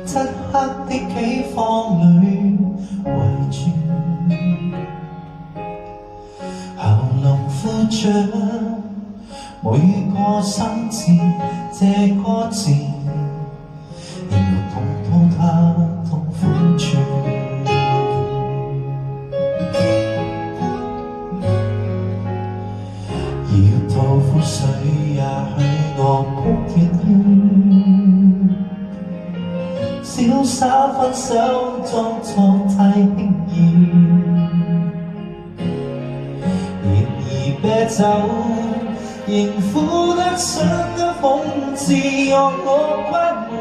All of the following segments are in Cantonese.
漆黑的幾方裏圍住，喉嚨呼着每個生字，這歌詞仍沒碰到它痛苦處。要吐苦水也許我不願意，瀟灑分手裝作太輕易，然而啤酒仍苦得想得諷刺，讓我關門，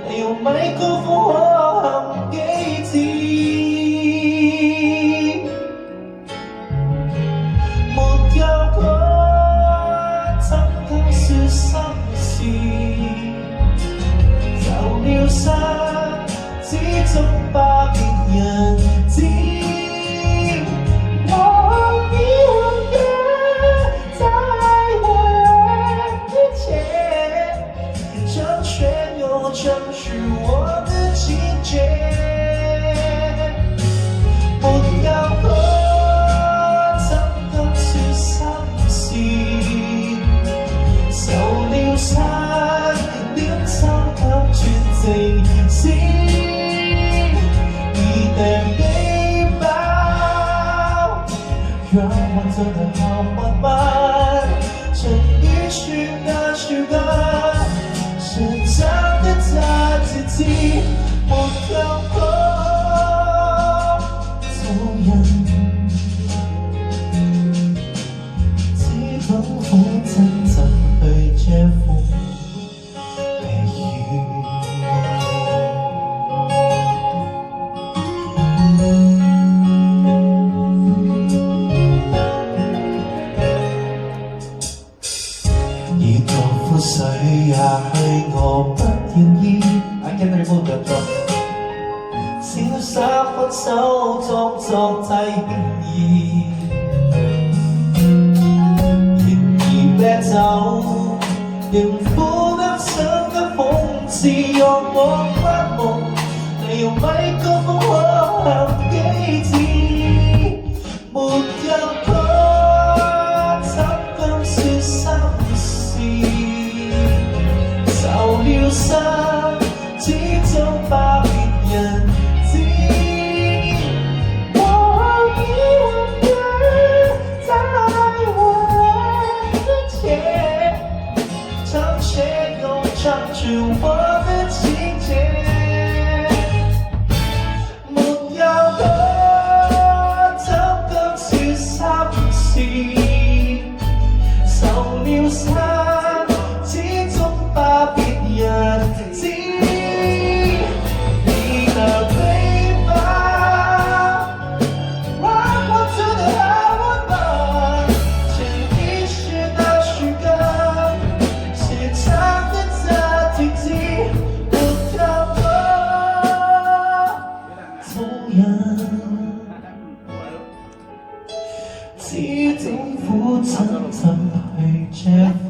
你用米高風可含幾次，沒有佢怎敢說心事，就了山始終怕別人知。成是我的情節，不要哭，怎敢說心事，受了傷，點怎敢傳情詩，一旦背包，讓我真的好慢慢，這一句那句的是真的他自己，沒有過做人，只懂苦真真去遮風避雨。而吐苦水也許我不願意 I can remove the drop 瀟灑分手裝作太輕易，然而啤酒仍苦得想得諷刺，讓我關門，你用米高風可含幾次，沒有佢怎敢說心事，受了傷始終怕別人知，我已很遠，在我之前，唱卻又唱出我的情節，沒有佢怎敢說心事，受了傷始終怕別人知。只懂苦真真去遮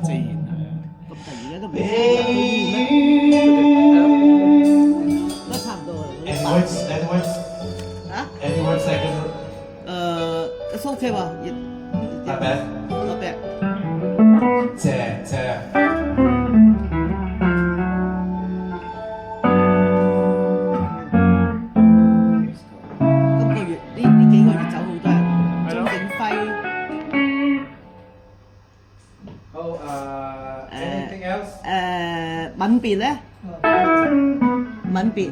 風避雨。都差唔多啦。Any words? 啊 Any words I can? It's okay 吧Not bad. Not bad。謝。今個月呢幾個月走好多人，鍾景輝。好anything else? 吻別咧，吻別，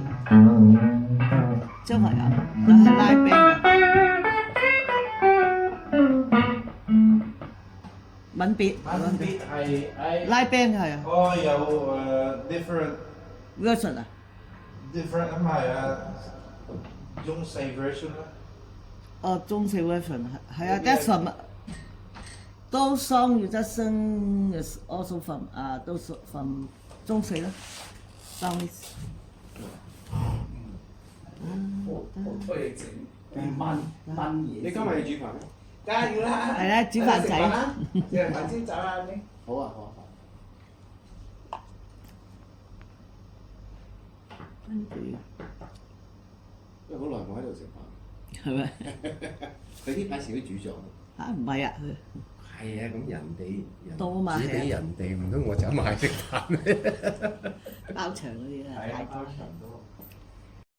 張學友，佢係拉 band 嘅。吻別係拉 band 係啊。哦有different version 啊。different 咁係中西 version 啦。哦，中式 version 係啊 ，that's from those song you just sing is also from those from 中式啦 ，Chinese。好多嘢整，燜嘢。你今日要煮飯咩？梗係要啦。係啦，煮飯仔。食飯先走啊你。好啊好啊。跟住因為好耐冇喺度食飯，係咪？佢呢排少煮咗。嚇唔係啊？係啊，咁多嘛煮俾人哋，唔通我走埋去食飯咩？包場嗰啲啊，係啊，太多包場都。